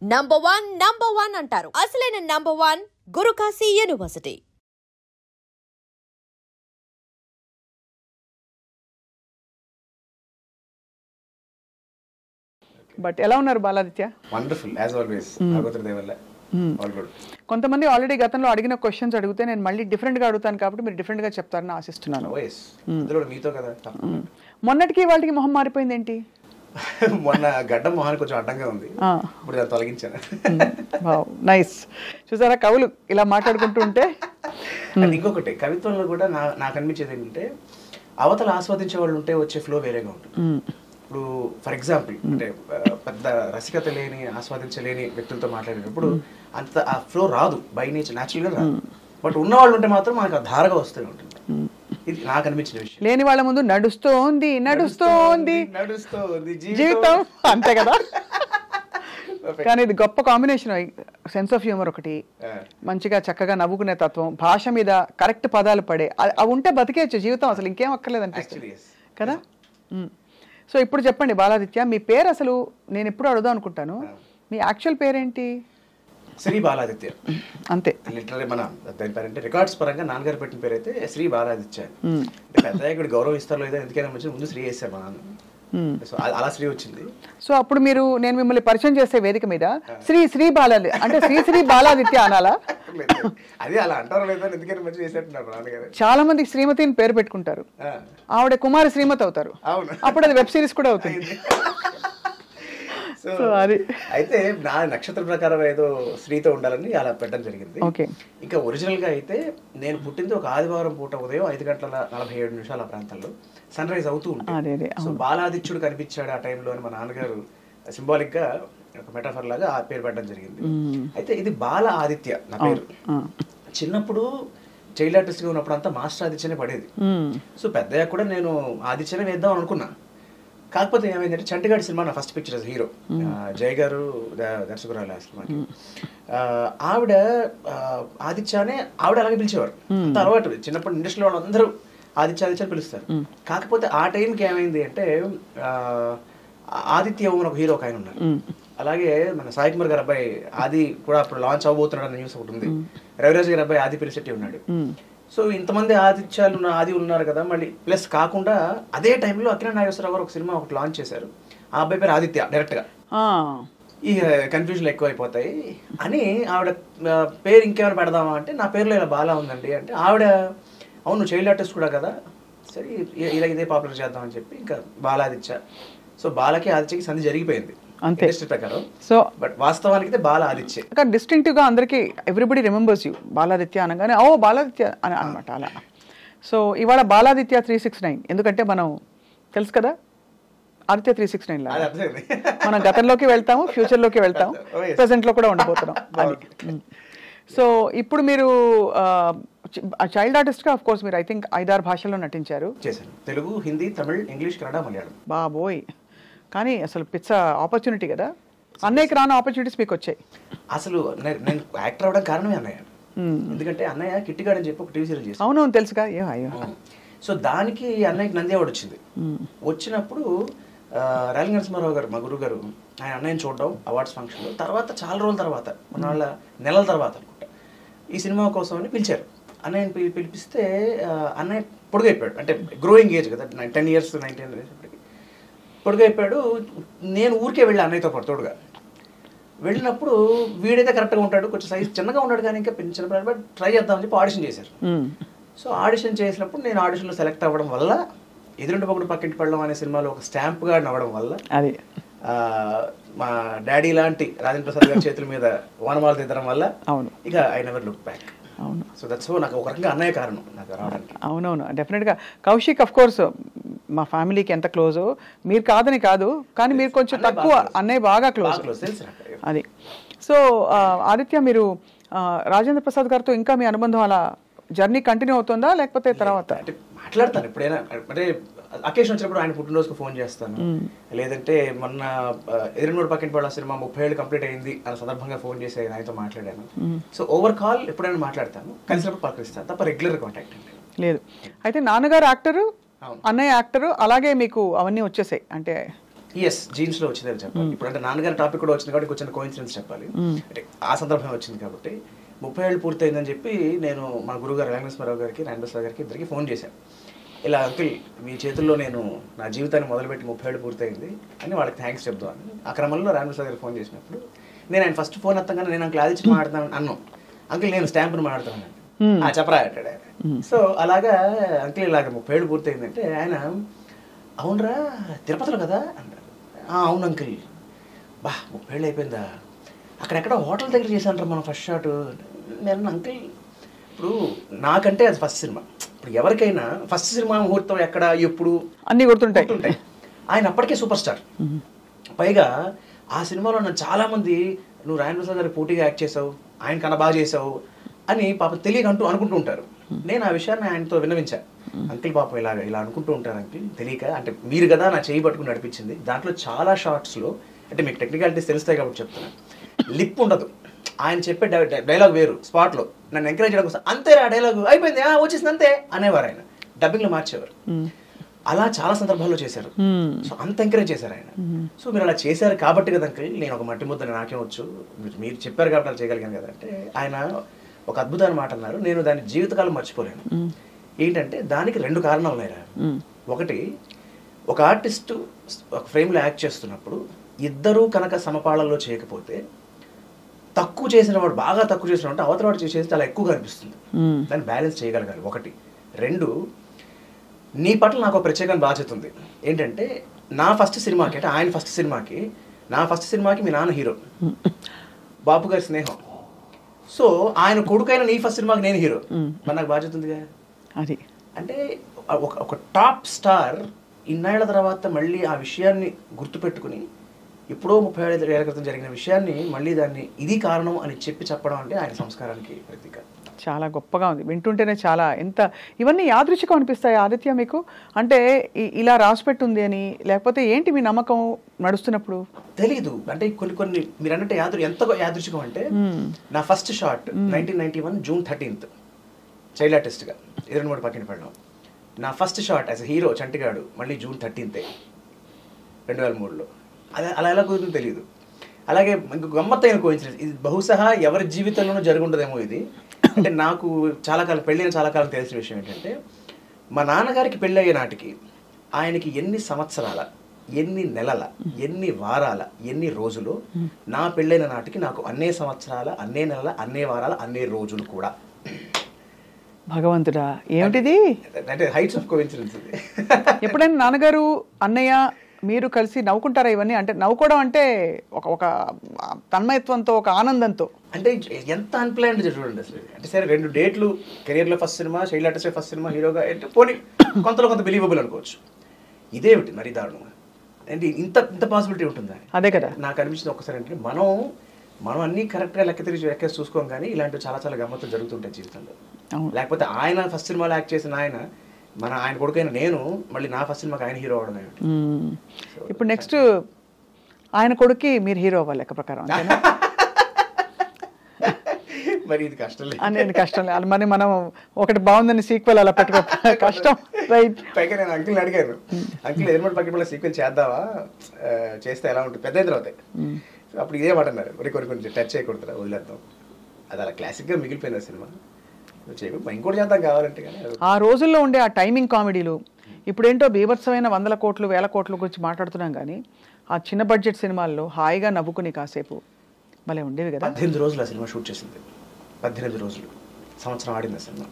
Number one అంటారు. అసలైన number one Gurukashi university. But ఎలా ఉన్నారు బాలాదిత్య? Wonderful as always. భగవంతుడి దయ వల్ల ఆల్ గుడ్. కొంతమంది ఆల్రెడీ గతంలో అడిగిన క్వశ్చన్స్ అడిగితే నేను మళ్ళీ డిఫరెంట్గా అడుగుతాను కాబట్టి మీరు డిఫరెంట్గా చెప్తారని ఆశిస్తున్నాను. అందులో మీతో కదా. మొన్నటికి వాళ్ళకి మొహం మారిపోయింది ఏంటి? మొన్న గడ్డం మొహానికి కొంచెం అడ్డంగా ఉంది, ఇప్పుడు దాన్ని తొలగించాను. నైస్. చూసారా కవులు ఇలా మాట్లాడుకుంటూ ఉంటే. ఇంకొకటి కవిత్వంలో కూడా నాకు అనిపించేది ఏంటంటే అవతల ఆస్వాదించే వాళ్ళు ఉంటే వచ్చే ఫ్లో వేరేగా ఉంటుంది. ఇప్పుడు ఫర్ ఎగ్జాంపుల్ అంటే పెద్ద రసికత లేని ఆస్వాదించలేని వ్యక్తులతో మాట్లాడేటప్పుడు అంత ఆ ఫ్లో రాదు, బై నేచర్ న్యాచురల్గా రాదు. బట్ ఉన్న వాళ్ళు ఉంటే మాత్రం మనకు ఆ ధారగా వస్తూనే ఉంటుంది. ఇది నాకు అనిపించిన విషయం. లేని వాళ్ళ ముందు నడుస్తోంది జీవితం అంతే కదా. కానీ ఇది గొప్ప కాంబినేషన్. సెన్స్ ఆఫ్ హ్యూమర్ ఒకటి, మంచిగా చక్కగా నవ్వుకునే తత్వం, భాష మీద కరెక్ట్ పదాలు పడే అవి ఉంటే బతికేయచ్చు జీవితం, అసలు ఇంకేం అక్కర్లేదు అనిపిస్తుంది కదా. సో ఇప్పుడు చెప్పండి బాలాదిత్య, మీ పేరు అసలు నేను ఎప్పుడు అడుగుదాం అనుకుంటాను, మీ యాక్చువల్ పేరేంటి? శ్రీ బాలాదిత్య అంతే. లిటరరీ మన దాని పేరంటే రికార్డ్స్ పరంగా నాన్నగారు పెట్టిన పేరు అయితే శ్రీ బాలాదిత్య. పెద్దగా ఇక్కడ గౌరవం ఇస్తారో లేదో ఎందుకైనా మంచి ముందు శ్రీ వేసారు మా నాన్న. సో అలా శ్రీ వచ్చింది. సో అప్పుడు మీరు నేను మిమ్మల్ని పరిచయం చేసే వేదిక మీద శ్రీ బాలాది అంటే శ్రీ బాలాదిత్య అనాలా? అది అలా అంటారో లేదో ఎందుకైనా మంచి చేసేట్టున్నారు నాన్నగారు. చాలా మంది శ్రీమతి అని పేరు పెట్టుకుంటారు, ఆవిడ కుమారి శ్రీమతి అవుతారు, అప్పుడు అది వెబ్ సిరీస్ కూడా అవుతుంది. సో అది అయితే నా నక్షత్ర ప్రకారం ఏదో శ్రీతో ఉండాలని అలా పెట్టడం జరిగింది. ఇంకా ఒరిజినల్ గా అయితే నేను పుట్టింది ఒక ఆదివారం పూట ఉదయం 5:47 ఆ ప్రాంతంలో సన్ రైజ్ అవుతూ ఉంటుంది. సో బాలాదిత్యుడు కనిపించాడు ఆ టైంలో అని మా నాన్నగారు సింబాలిక్ గా ఒక మెటాఫర్ లాగా ఆ పేరు పెట్టడం జరిగింది. అయితే ఇది బాల ఆదిత్య నా పేరు. చిన్నప్పుడు చైల్డ్ ఆర్టిస్ట్ గా ఉన్నప్పుడు అంతా మాస్టర్ ఆదిత్యనే పడేది. సో పెద్దయ్యా కూడా నేను ఆదిత్యనే వేద్దాం అనుకున్నా. కాకపోతే ఏమైందంటే చంటిగాడి సినిమా నా ఫస్ట్ పిక్చర్ హీరో జయ గారు దర్శకురాలు ఆ సినిమాకి. ఆవిడ ఆదిత్యనే ఆవిడ అలాగే పిలిచేవారు, అంత అలవాటు. చిన్నప్పుడు ఇండస్ట్రీలో వాళ్ళందరూ ఆదిత్య అని పిలుస్తారు. కాకపోతే ఆ టైంకి ఏమైంది అంటే ఆదిత్య ఓమన్ ఒక హీరో ఒక ఆయన ఉన్నారు, అలాగే మన సాయి కుమార్ గారి అబ్బాయి ఆది కూడా అప్పుడు లాంచ్ అవబోతున్నాడు అన్న న్యూస్ ఒకటి ఉంది. రవిరాజ్ గారి అబ్బాయి ఆది పిలిశెట్టి ఉన్నాడు. సో ఇంతమంది ఆది ఉన్నారు కదా. మళ్ళీ ప్లస్ కాకుండా అదే టైంలో అక్కినేని నాగేశ్వరరావు గారు ఒక సినిమా ఒకటి లాంచ్ చేశారు, ఆ అబ్బాయి పేరు ఆదిత్య డైరెక్ట్గా. ఈ కన్ఫ్యూజన్లు ఎక్కువైపోతాయి అని ఆవిడ పేరు ఇంకేమైనా పెడదామా అంటే నా పేరులో ఇలా బాలా ఉందండి అంటే ఆవిడ అవును చైల్డ్ ఆర్టిస్ట్ కూడా కదా, సరే ఇలా ఇదే పాపులర్ చేద్దామని చెప్పి ఇంకా బాలాదిత్య. సో బాలకి ఆదిత్యకి సంధి జరిగిపోయింది అంతే ప్రకారం. సో బట్ వాస్తవానికి బాల ఆదిత్య డిస్టింక్టివ్ గా అందరికి ఎవ్రీబడి రిమెంబర్స్ యూ బాలాదిత్య అనగానే ఓ బాలాదిత్య అని అనమాట అలా. సో ఇవాళ బాలాదిత్య 369 ఎందుకంటే మనం తెలుసు కదా ఆదిత్య 369 లా మనం గతంలోకి వెళ్తాము, ఫ్యూచర్ లోకి వెళ్తాము, ప్రెసెంట్ లో కూడా ఉండబోతున్నాం. సో ఇప్పుడు మీరు చైల్డ్ ఆర్టిస్ట్ గా ఆఫ్ కోర్స్ మీరు ఐ థింక్ 5-6 భాషల్లో నటించారు. చేశాను, తెలుగు, హిందీ, తమిళ్, ఇంగ్లీష్, కన్నడ, మలయాళం. బాబోయ్, కానీ అసలు పిచ్చ ఆపర్చునిటీ కదా. అన్నయ్యకి రాని ఆపర్చునిటీస్ మీకు వచ్చాయి. అసలు నేను యాక్టర్ అవ్వడం కారణమే అన్నయ్య. ఎందుకంటే అన్నయ్య కిట్టిగాడు అని చెప్పి ఒక టీవీ సీరియల్ చేశాను. అవును తెలుసుగా. అయ్యో. సో దానికి అన్నయ్యకి నంది అవార్డు వచ్చింది. వచ్చినప్పుడు రాయల్ నరసింహారావు గారు మా గురువు గారు ఆయన అన్నయ్యని చూడడం అవార్డ్స్ ఫంక్షన్లో. తర్వాత చాలా రోజుల తర్వాత నెలల తర్వాత అనుకుంటా ఈ సినిమా కోసం అని పిలిచారు. అన్నయ్యని పిలిపిస్తే అన్నయ్య పొడుగైపోయాడు, అంటే గ్రోయింగ్ ఏజ్ కదా, 10 years 19 years పొడుగైపోయాడు. నేను ఊరికే వెళ్ళి అన్నయ్యతో పాటు తోడుగా వెళ్ళినప్పుడు వీడైతే కరెక్ట్గా ఉంటాడు, కొంచెం సైజ్ చిన్నగా ఉన్నాడు కానీ ఇంకా చిన్న బట్ ట్రై చేద్దామని చెప్పి ఆడిషన్ చేశారు. సో ఆడిషన్ చేసినప్పుడు నేను ఆడిషన్లో సెలెక్ట్ అవ్వడం వల్ల ఎదురుంటి పక్కన పక్కింటి పడడం అనే సినిమాలో ఒక స్టాంప్గా అవ్వడం వల్ల అది మా డాడీ లాంటి రాజేంద్ర ప్రసాద్ గారి చేతుల మీద వనమాల తిద్దడం వల్ల అవును ఇక ఐ నెవర్ లుక్ బ్యాక్. అవును. సో దట్స్ నాకు ఒక రకంగా అన్నయ్య కారణం నాకు రావడానికి. అవునవును, డెఫినెట్గా. కౌశిక్ అఫ్ కోర్స్ మా ఫ్యామిలీకి ఎంత క్లోజో, మీరు కాదని కాదు కానీ మీరు కొంచెం తక్కువ, అన్నయ్య బాగా క్లోజ్ అది. సో ఆదిత్య, మీరు రాజేంద్ర ప్రసాద్ గారితో ఇంకా మీ అనుబంధం అలా జర్నీ కంటిన్యూ అవుతుందా లేకపోతే తర్వాత? అంటే మాట్లాడతాను ఎప్పుడైనా, అంటే అకేషన్ వచ్చినప్పుడు ఆయన పుట్టినరోజుకు ఫోన్ చేస్తాను, లేదంటే మొన్న ఎదురునూరు పక్కింటి వాళ్ళ సినిమా 30 ఏళ్ళు కంప్లీట్ అయింది అనే సందర్భంగా ఫోన్ చేసి ఆయనతో మాట్లాడాను. సో ఓవర్ కాల్ ఎప్పుడైనా మాట్లాడతాను, కలిసినప్పుడు పలకరిస్తాను తప్ప రెగ్యులర్ కాంటాక్ట్ లేదు. అయితే నాన్నగారు యాక్టరు, అన్నయ్య యాక్టరు, అలాగే మీకు అవన్నీ వచ్చేసాయి అంటే ఎస్ జీన్స్లో వచ్చిందని చెప్పాలి. ఇప్పుడు అంటే నాన్నగారి టాపిక్ కూడా వచ్చింది కాబట్టి కొంచెం కోఇన్సిడెన్స్ చెప్పాలి. అంటే ఆ సందర్భం వచ్చింది కాబట్టి 30 ఏళ్ళు పూర్తయిందని చెప్పి నేను మా గురుగారు వెంకటేశ్వరరావు గారికి నారాయణరావు గారికి ఇద్దరికి ఫోన్ చేశాను. ఇలా అంకుల్ మీ చేతుల్లో నేను నా జీవితాన్ని మొదలుపెట్టి 30 ఏళ్ళు పూర్తయింది అని వాళ్ళకి థ్యాంక్స్ చెప్దామని. ఆ క్రమంలో రామేశ్వర గారికి ఫోన్ చేసినప్పుడు నేను ఆయన ఫస్ట్ ఫోన్ ఎత్తంగానే నేను అంకుల్ ఆదిత్య మాట్లాడతాను అన్నాను. అంకుల్ నేను స్టాంపుని మాట్లాడుతున్నాను చెప్పరా అంటాడు ఆయన. సో అలాగా అంకుల్ ఇలాగ 30 ఏళ్ళు పూర్తయిందంటే ఆయన అవునరా తిరుపతిలో కదా అన్నారు. అవును అంకుల్. బా 30 ఏళ్ళు అయిపోయిందా, అక్కడెక్కడ హోటల్ దగ్గర చేశాను మనం ఫస్ట్ షాట్. నేను అంకుల్ ఇప్పుడు నాకంటే అది ఫస్ట్ సినిమా. ఇప్పుడు ఎవరికైనా ఫస్ట్ సినిమా ముహూర్తం ఎక్కడ ఎప్పుడు అన్నీ గుర్తుంటాయి. ఆయన అప్పటికే సూపర్ స్టార్. పైగా ఆ సినిమాలో నన్ను చాలామంది నువ్వు రాయనప్రసాద్ గారికి పోటీగా యాక్ట్ చేసావు, ఆయన కన్నా బాగా చేసావు అని పాప తెలియక అనుకుంటూ ఉంటారు. నేను ఆ విషయాన్ని ఆయనతో విన్నవించాను. అంకిల్ పాపం ఇలా అనుకుంటూ ఉంటారు అంకిల్ తెలియక, అంటే మీరు కదా నా చేయి పట్టుకుని నడిపించింది. దాంట్లో చాలా షార్ట్స్లో అంటే మీకు టెక్నికాలిటీస్ తెలుస్తాయి కాబట్టి చెప్తున్నాను, లిప్ ఉండదు. ఆయన చెప్పే డైలాగ్ వేరు, స్పాట్లో నన్ను ఎంకరేజ్ చేయడం కోసం అంతే ఆ డైలాగ్ అయిపోయింది వచ్చేసింది అంతే అనేవారు. ఆయన డబ్బింగ్లో మార్చేవారు. అలా చాలా సందర్భాల్లో చేశారు. సో అంత ఎంకరేజ్ చేశారు ఆయన. సో మీరు అలా చేశారు కాబట్టి కదా అంకుల్ నేను ఒక మట్టి ముద్దని నాకేం వచ్చు, మీరు చెప్పారు కాబట్టి అలా చేయగలిగాను కదా అంటే ఆయన ఒక అద్భుతమైన మాట అన్నారు. నేను దాని జీవితకాలం మర్చిపోలేను. ఏంటంటే దానికి 2 కారణాలు ఉన్నాయిరా. ఒకటి, ఒక ఆర్టిస్టు ఒక ఫ్రేమ్లో యాక్ట్ చేస్తున్నప్పుడు ఇద్దరూ కనుక సమపాళల్లో చేయకపోతే తక్కువ చేసిన వాడు బాగా తక్కువ చేసిన వాడు అవతల వాడు చేసేది చాలా ఎక్కువగా అనిపిస్తుంది. దాన్ని బ్యాలెన్స్ చేయగలగాలి ఒకటి. 2, నీ పట్ల నాకు ఒక ప్రత్యేకమైన బాధ్యత ఉంది. ఏంటంటే నా ఫస్ట్ సినిమాకి అంటే ఆయన ఫస్ట్ సినిమాకి నా ఫస్ట్ సినిమాకి మీ నాన్న హీరో, బాపు గారి స్నేహం. సో ఆయన కొడుకైన నీ ఫస్ట్ సినిమాకి నేను హీరో, మరి నాకు బాధ్యత ఉందిగా. అది అంటే ఒక టాప్ స్టార్ ఇన్నేళ్ల తర్వాత మళ్ళీ ఆ విషయాన్ని గుర్తుపెట్టుకుని ఎప్పుడో 35 ఏళ్ల క్రితం జరిగిన విషయాన్ని మళ్ళీ దాన్ని ఇది కారణం అని చెప్పడం అంటే ఆయన సంస్కారానికి ప్రతీక. చాలా గొప్పగా ఉంది వింటుంటేనే. చాలా ఎంత ఇవన్నీ యాదృచ్ఛికం అనిపిస్తాయి ఆదిత్య మీకు? అంటే ఇలా రాసిపెట్టుంది అని, లేకపోతే ఏంటి మీ నమ్మకం నడుస్తున్నప్పుడు? తెలీదు. అంటే కొన్ని మీరు అన్నట్టు ఎంత యాదృచ్ఛికం అంటే నా first shot 1991 June 13th child ఆర్టిస్ట్గా 23 పక్కిన పడడం. నా first shot as hero Chantigadu మళ్ళీ జూన్ 13th 2003లో. అలా ఎలా కుదిరిందో తెలియదు. అలాగే ఇంకొక గమ్మత్తైన కోయిన్సిడెన్స్, ఇది బహుశా ఎవరి జీవితంలోనూ జరిగి ఉండదేమో ఇది. అంటే నాకు చాలా కాలం పెళ్ళైన చాలా కాలం తెలిసిన విషయం ఏంటంటే మా నాన్నగారికి పెళ్ళయ్యే నాటికి ఆయనకి ఎన్ని సంవత్సరాల, ఎన్ని నెలల, ఎన్ని వారాల, ఎన్ని రోజులు, నా పెళ్ళైన నాటికి నాకు అన్నే సంవత్సరాల, అన్నే నెలల, అన్నే వారాల, అన్నే రోజులు కూడా. భగవంతుడా ఏమిటిది? అంటే హైట్స్ ఆఫ్ కోఇన్సిడెన్స్. ఎప్పుడైనా నాన్నగారు అన్నయ్య మీరు కలిసి నవ్వుకుంటారా ఇవన్నీ? అంటే నవ్వుకోవడం అంటే ఒక తన్మయత్వంతో, ఒక ఆనందంతో. అంటే ఎంత అన్ప్లాన్డ్ చూడండి అసలు. అంటే సరే 2 డేట్లు కెరియర్లో first cinema, child artist first cinema హీరోగా అంటే పోనీ కొంత బిలీవబుల్ అనుకోవచ్చు. ఇదేమిటి మరి దారుణంగా అంటే ఇంత పాసిబిలిటీ ఉంటుందా? అదే కదా నాకు అనిపించింది ఒక్కసారి. అంటే మనం అన్నీ కరెక్ట్గా లెక్కేసి చూసుకోం, కానీ ఇలాంటివి చాలా గమ్మత్తులు జరుగుతుంటాయి జీవితంలో. లేకపోతే ఆయన ఫస్ట్ సినిమాలో యాక్ట్ చేసిన ఆయన కొడుకైన నేను మళ్ళీ నా ఫస్ట్ సినిమాకి ఆయన హీరో అవడం ఏమిటి? ఇప్పుడు నెక్స్ట్ ఆయన కొడుక్కి మీరు హీరో అవ్వాలి లెక్క ప్రకారం. మరి ఇది కష్టం లేదు అనేది కష్టం లేదు. మరి మనం ఒకటి బాగుందని సీక్వెల్ అలా పెట్టుకో కష్టం. రైట్. పైగా నేను అంకుల్ని అడిగాను, అంకుల్ ఎర్మడ్ పక్కన సీక్వెల్ చేద్దావా, చేస్తే ఎలా ఉంటుంది, పెద్ద ఇద్దరు అవుతాయి. అప్పుడు ఇదే మాట అన్నారు, కొన్ని టచ్ చేయకూడదు, వదిలేద్దాం. అది అలా క్లాసిక్గా మిగిలిపోయింది ఆ సినిమా. ఇంకోటి చేద్దాం కావాలంటే. ఆ రోజుల్లో ఉండే ఆ టైమింగ్ కామెడీలు ఇప్పుడేంటో బీభత్సమైన 100 కోట్లు 1000 కోట్ల గురించి మాట్లాడుతున్నాం, కానీ ఆ చిన్న బడ్జెట్ సినిమాల్లో హాయిగా నవ్వుకుని కాసేపు భలే ఉండేవి కదా. 18 రోజులు ఆ సినిమా షూట్ చేసింది. 18 రోజులు, సంవత్సరం ఆడింది ఆ సినిమా.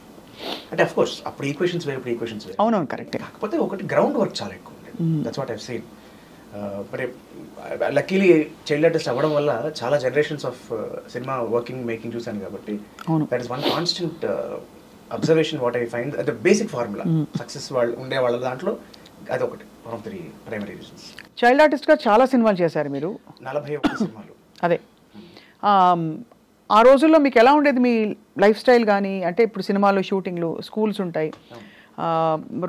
అంటే అఫ్ కోర్స్ అప్పుడు ఈక్వేషన్స్ వేరు, ఇప్పుడు ఈక్వేషన్స్ వేరు. అవునవును కరెక్ట్. కాకపోతే ఒకటి గ్రౌండ్ వర్క్ చాలా ఎక్కువ ఉండేది. That's what I've seen. But luckily child artist అవ్వడం వల్ల చాలా generations of cinema working making చూశాను కాబట్టి that is one constant observation what I find the basic formula success వాళ్ళు ఉండే వాళ్ళ దాంట్లో అదొకటి one of the primary reasons. Child ఆర్టిస్ట్గా చాలా సినిమాలు చేశారు మీరు. 41 సినిమాలు. అదే ఆ రోజుల్లో మీకు ఎలా ఉండేది మీ లైఫ్ స్టైల్ కానీ? అంటే ఇప్పుడు సినిమాలు షూటింగ్లు, స్కూల్స్ ఉంటాయి,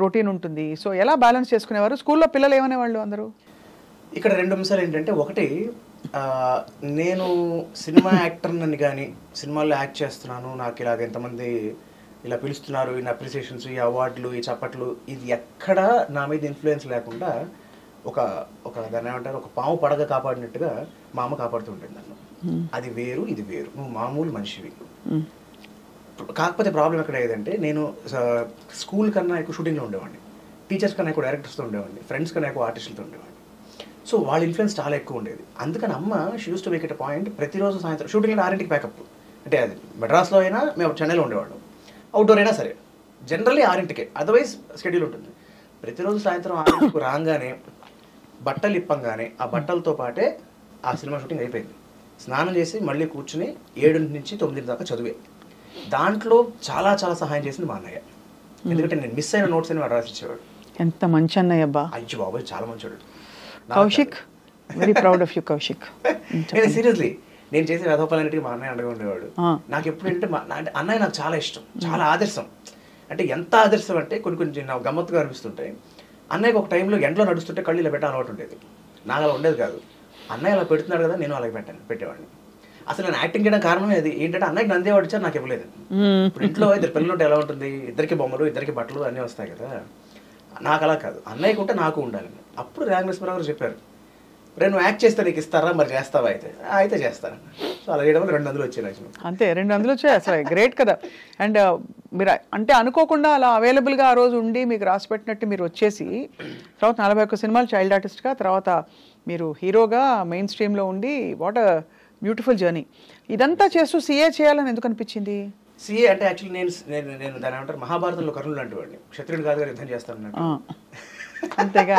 రొటీన్ ఉంటుంది. సో ఎలా బ్యాలెన్స్ చేసుకునేవారు? స్కూల్లో పిల్లలు ఏమనేవాళ్ళు అందరూ? ఇక్కడ 2 అంశాలు ఏంటంటే, ఒకటి నేను సినిమా యాక్టర్ని కానీ సినిమాల్లో యాక్ట్ చేస్తున్నాను, నాకు ఇలాగ ఎంతమంది ఇలా పిలుస్తున్నారు, ఈ అప్రిసియేషన్స్, ఈ అవార్డులు, ఈ చప్పట్లు, ఇది ఎక్కడా నా మీద ఇన్ఫ్లుయెన్స్ లేకుండా ఒక ఒక దాన్ని ఏమంటారు, ఒక పాము పడగ కాపాడినట్టుగా మా అమ్మ కాపాడుతూ ఉంటుంది నన్ను. అది వేరు ఇది వేరు, నువ్వు మామూలు మనిషివి. కాకపోతే ప్రాబ్లం ఎక్కడ ఏదంటే, నేను స్కూల్ కన్నా ఎక్కువ షూటింగ్లో ఉండేవాడిని, టీచర్స్ కన్నా ఎక్కువ డైరెక్టర్స్తో ఉండేవాడిని, ఫ్రెండ్స్ కన్నా ఎక్కువ ఆర్టిస్టులతో ఉండేవాడిని. సో వాళ్ళ ఇన్ఫ్లుయెన్స్ చాలా ఎక్కువ ఉండేది. అందుకని అమ్మ she use to make it point, ప్రతిరోజు సాయంత్రం షూటింగ్ 6ంటికి ప్యాకప్. అంటే అది మెడ్రాస్లో అయినా మేము చెన్నైలో ఉండేవాళ్ళం, అవుట్డోర్ అయినా సరే జనరల్లీ 6ంటికే, అదర్వైజ్ షెడ్యూల్ ఉంటుంది. ప్రతిరోజు సాయంత్రం 6ంటికి రాగానే బట్టలు ఇప్పంగానే ఆ బట్టలతో పాటే ఆ సినిమా షూటింగ్ అయిపోయింది. స్నానం చేసి మళ్ళీ కూర్చుని 7 నుంచి 9 దాకా చదివే. దాంట్లో చాలా చాలా సహాయం చేసింది మా అన్నయ్య. ఎందుకంటే నేను మిస్ అయిన నోట్స్ అని వాడు రాసి ఇచ్చేవాడు. ఎంత మంచి అన్నయ్య అబ్బా. అయ్యో బాబాయ్ చాలా మంచివాడు. Kaushik, very proud of you Kaushik. నేను సీరియస్లీ నేను చేసే వెధోపాలన్నిటికీ మా అన్నయ్య అండగా ఉండేవాడు. నాకు ఎప్పుడు అంటే అన్నయ్య నాకు చాలా ఇష్టం, చాలా ఆదర్శం. అంటే ఎంత ఆదర్శం అంటే కొన్ని నాకు గమ్మత్తుగా అనిపిస్తుంటాయి. అన్నయ్యకి ఒక టైంలో ఎండలో నడుస్తుంటే కళ్ళు ఇలా పెట్ట అలవాటు ఉండేది, నాకు అలా ఉండేది కాదు. అన్నయ్య అలా పెడుతున్నాడు కదా, నేను అలాగే పెట్టేవాడిని. అసలు నేను యాక్టింగ్ చేయడం కారణమే అది. ఏంటంటే అన్నయ్యకి నంది అవార్డు ఇచ్చారు, నాకు ఇవ్వలేదు. ఇప్పుడు ఇంట్లో 2 పిల్లలు ఉంటే ఎలా ఉంటుంది, 2కి బొమ్మలు 2కి బట్టలు అన్నీ వస్తాయి కదా. నాకు అలా కాదు, అన్నయ్యకు ఉంటే నాకు ఉండాలి. అప్పుడు రేలంగి నరసింహారావు గారు చెప్పారు, నువ్వు యాక్ట్ చేస్తే నీకు ఇస్తారా, మరి చేస్తావా? అయితే చేస్తాను. సో అలా చేయడం వల్ల 2 అందులు వచ్చాయి నాకు. అంతే, 2 అందులు వచ్చాయి. అసలు గ్రేట్ కదా. అండ్ మీరు అంటే అనుకోకుండా అలా అవైలబుల్గా ఆ రోజు ఉండి మీకు రాసి పెట్టినట్టు మీరు వచ్చేసి తర్వాత 41 సినిమాలు చైల్డ్ ఆర్టిస్ట్గా, తర్వాత మీరు హీరోగా మెయిన్ స్ట్రీమ్లో ఉండి, వాట్ అ బ్యూటిఫుల్ జర్నీ. ఇదంతా చేస్తూ సీఏ చేయాలని ఎందుకు అనిపించింది? సీఏ అంటే యాక్చువల్లీ నేను దాని ఏమంటారు, మహాభారతంలో కర్ణుడు లాంటి వాడిని, క్షత్రుడు కాదు గారు యుద్ధం చేస్తాను. అంతేగా.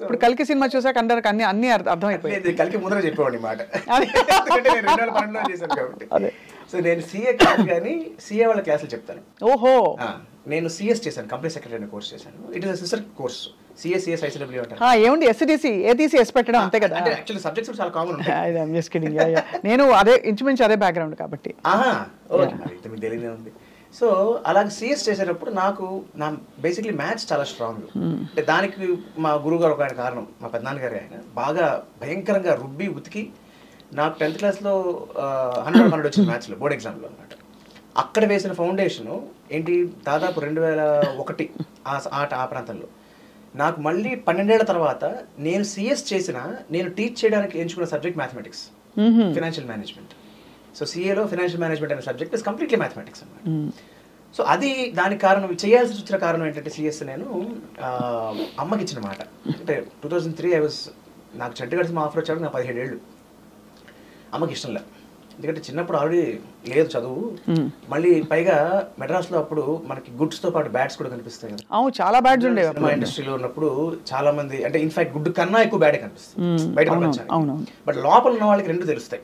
ఇప్పుడు కల్కి సినిమా చూసాక అందరికి అన్ని అర్థమైపోయింది. కల్కి ముందర చెప్పేవాడిని మాట, ఎందుకంటే నేను 2012లో చేశాను కాబట్టి. సో నేను సీఏ కాదు కానీ సీఏ వాళ్ళ క్లాసులు చెప్తాను. ఓహో. నేను సిఎస్ చేశాను, కంపెనీ సెక్రటరీ అనే కోర్స్ చేశాను. It is sister course. CS ICW అంటారు. ఏముంది ఎస్డిసి ఏటీసీ ఎస్ పెట్టడం అంతే కదా. అంటే యాక్చువల్లీ సబ్జెక్ట్స్ చాలా కామన్ ఉంటాయి. నేను అదే ఇంచుమించు అదే బ్యాక్గ్రౌండ్ కాబట్టి. ఓకే, మీకు తెలియదే ఉంది. సో అలాగే సిఎస్ చేసేటప్పుడు నాకు నా బేసిక్లీ మ్యాథ్స్ చాలా స్ట్రాంగ్. అంటే దానికి మా గురువు గారు ఒక ఆయన కారణం, మా పెద్దనాన్నగారు. ఆయన బాగా భయంకరంగా రుబ్బి ఉతికి నాకు 10th క్లాస్లో 100 వచ్చింది మ్యాథ్స్లో, బోర్డ్ ఎగ్జామ్లో అనమాట. అక్కడ వేసిన ఫౌండేషను ఏంటి, దాదాపు 2001 ఆ ప్రాంతంలో. నాకు మళ్ళీ 12 ఏళ్ల తర్వాత నేను సిఎస్ చేసిన, నేను టీచ్ చేయడానికి ఎంచుకున్న subject mathematics, financial management. So సిఏలో ఫినాన్షియల్ మేనేజ్మెంట్ అనే సబ్జెక్ట్ ఇస్ కంప్లీట్లీ మ్యాథమెటిక్స్ అన్నమాట. సో అది దానికి కారణం, చేయాల్సి వచ్చిన కారణం ఏంటంటే సిఎస్ నేను అమ్మకి ఇచ్చిన మాట. అంటే 2003 నాకు చండీగఢ్ సినిమా ఆఫర్ వచ్చాడు, నాకు 17 ఏళ్ళు. అమ్మకి ఇష్టం లేదు, ఎందుకంటే చిన్నప్పుడు ఆల్రెడీ లేదు చదువు, మళ్ళీ పైగా మెడ్రాస్లో అప్పుడు మనకి గుడ్స్ తో పాటు బ్యాడ్స్ కూడా కనిపిస్తాయి కదా. అవును, చాలా బ్యాడ్స్ ఉండేవి సినిమా ఇండస్ట్రీలో ఉన్నప్పుడు. చాలా మంది అంటే ఇన్ఫాక్ట్ గుడ్ కన్నా ఎక్కువ బ్యాడే కనిపిస్తుంది బయట ప్రపంచానికి, బట్ లోపల ఉన్న వాళ్ళకి 2 తెలుస్తాయి.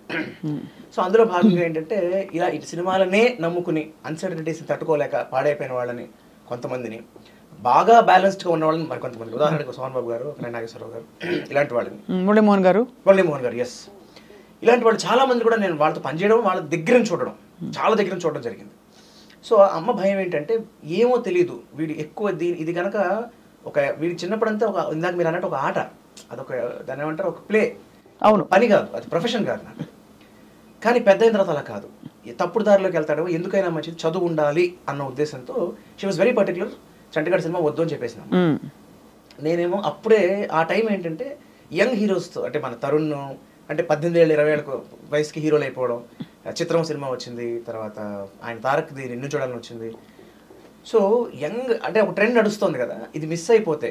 సో అందులో భాగంగా ఏంటంటే ఇలా ఈ సినిమాలనే నమ్ముకుని అన్సర్టనిటీస్ని తట్టుకోలేక పాడైపోయిన వాళ్ళని కొంతమందిని, బాగా బ్యాలెన్స్డ్గా ఉన్న వాళ్ళని మరి కొంతమంది, ఉదాహరణకు సోహన్ బాబు గారు, నాగేశ్వరరావు గారు, ఇలాంటి వాళ్ళని, మురళీమోహన్ గారు, ఎస్, ఇలాంటి వాళ్ళు చాలా మంది కూడా నేను వాళ్ళతో పనిచేయడం, వాళ్ళ దగ్గర చూడడం, చాలా దగ్గర చూడడం జరిగింది. సో అమ్మ భయం ఏంటంటే, ఏమో తెలియదు వీడు ఎక్కువ ఇది కనుక వీడి చిన్నప్పుడంతా ఇందాక మీరు అన్నట్టు ఒక ఆట, అదొక దాన్ని ఏమంటారు, ఒక ప్లే, అవును, పని కాదు, అది ప్రొఫెషన్ కాదు నాకు. కానీ పెద్ద అయిన తర్వాత అలా కాదు, తప్పుడు దారిలోకి వెళ్తాడు, ఎందుకైనా మంచిది చదువు ఉండాలి అన్న ఉద్దేశంతో she was very particular. Chandigarh cinema వద్దు అని చెప్పేసిన. నేనేమో అప్పుడే ఆ టైం ఏంటంటే యంగ్ హీరోస్తో, అంటే మన తరుణ్ అంటే 18 ఏళ్ళు 20 ఏళ్ళకు వయసుకి హీరోలు అయిపోవడం, చిత్రం సినిమా వచ్చింది, తర్వాత ఆయన తారక్ది నిన్ను చూడాలని వచ్చింది. సో యంగ్ అంటే ఒక ట్రెండ్ నడుస్తుంది కదా, ఇది మిస్ అయిపోతే,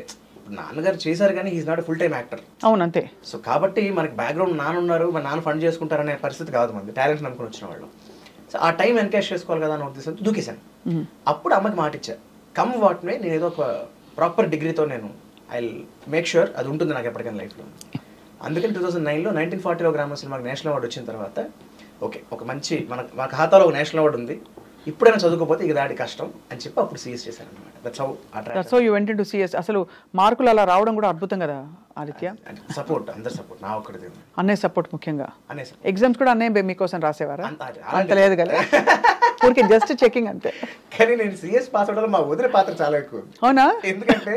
నాన్నగారు చేశారు కానీ he's not full time actor. అవును, అంతే. సో కాబట్టి మనకి బ్యాక్గ్రౌండ్ నాన్న ఉన్నారు, మన నాన్న ఫండ్ చేసుకుంటారనే పరిస్థితి కాదు, మంది టాలెంట్ నమ్ముకుని వచ్చిన వాళ్ళు. సో ఆ టైం ఎన్కాష్ చేసుకోవాలి కదా అన్న ఉద్దేశంతో దూకేశాను. అప్పుడు అమ్మకి మాట ఇచ్చాను, కమ్ వాట్ మే, నేను ఏదో ఒక ప్రాపర్ డిగ్రీతో నేను ఐ మేక్ ష్యూర్ అది ఉంటుంది నాకు ఎప్పటికైనా లైఫ్లో. అందుకని 2009లో 1940 గ్రామ సినిమాకి నేషనల్ అవార్డు వచ్చిన తర్వాత ఓకే, ఒక మంచి మన ఖాతాలో ఒక నేషనల్ అవార్డు ఉంది, ఇప్పుడైనా చదువుకోకపోతే ఇక దాడి కష్టం అని చెప్పి అప్పుడు సిఎస్ చేశాను అనమాట. That's how you vent into CS. అసలు మార్కులు అలా రావడం కూడా అద్భుతం కదా ఆదిత్య. సపోర్ట్, అందరి సపోర్ట్, నా ఒక్కడిది, అన్నయ్య సపోర్ట్ ముఖ్యంగా. అన్నయ్య ఎగ్జామ్స్ కూడా అన్నయ్య మీకోసం రాసేవారా? అంత లేదు కదా, ఊరికి జస్ట్ చెకింగ్ అంతే. కానీ నేను సిఎస్ పాస్ అవడంలో మా వదిన పాత్ర చాలా ఎక్కువ. అవునా? ఎందుకంటే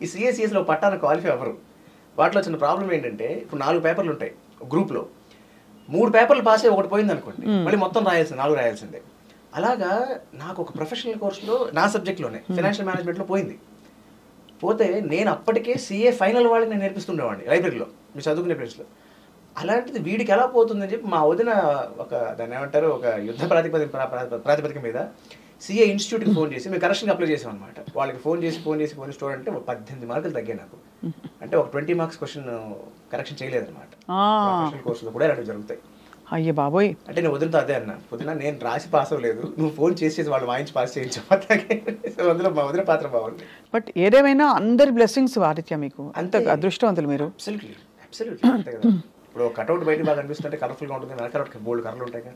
ఈ సిఎస్లో పట్టాన క్వాలిఫై అవ్వరు. వాటిలో వచ్చిన ప్రాబ్లం ఏంటంటే, ఇప్పుడు 4 పేపర్లు ఉంటాయి గ్రూప్లో, 3 పేపర్లు పాస్ అయ్యి 1 పోయింది అనుకోండి, మళ్ళీ మొత్తం 4 రాయాల్సిందే. అలాగా నాకు ఒక ప్రొఫెషనల్ కోర్సులో నా సబ్జెక్ట్లోనే ఫైనాన్షియల్ మేనేజ్మెంట్లో పోయింది. పోతే నేను అప్పటికే సిఏ ఫైనల్ వాళ్ళకి నేను నేర్పిస్తుండేవాడిని లైబ్రరీలో, మీరు చదువుకునే ప్లేస్లో. అలాంటిది వీడికి ఎలా పోతుందని చెప్పి మా వదిన దాన్ని ఏమంటారు, ఒక యుద్ధ ప్రాతిపదిక మీద సిఏ ఇన్స్టిట్యూట్కి ఫోన్ చేసి మేము కరెక్షన్కి అప్లై చేసాం అనమాట. వాళ్ళకి ఫోన్ చేసి స్టూడెంట్ 18 మార్కులు తగ్గాయి నాకు. అంటే ఒక 20 మార్క్స్ క్వశ్చన్ కరెక్షన్ చేయలేదన్నమాట. కోర్సులో కూడా ఇలాంటివి జరుగుతాయి. అయ్యే బాబోయ్. అంటే నేను వదిలితో అదే అన్నా, పొద్దున నేను రాసి పాస్ అవ్వలేదు, నువ్వు ఫోన్ చేసి వాళ్ళు వాయించి పాస్ చేయించావు. అందులో మా వదిన పాత్ర బాగుంది. బట్ ఏదేమైనా అందరి బ్లెస్సింగ్స్ ఆదిత్య, మీకు అంత అదృష్టవంతులు మీరు. అబ్సల్యూట్లీ అంతే కదా. ఇప్పుడు కట్అవుట్ బయట బాగా అనిపిస్తుంటే కలర్ఫుల్గా ఉంటుంది, వెనక బోల్డ్ కర్రలు ఉంటాయి కదా.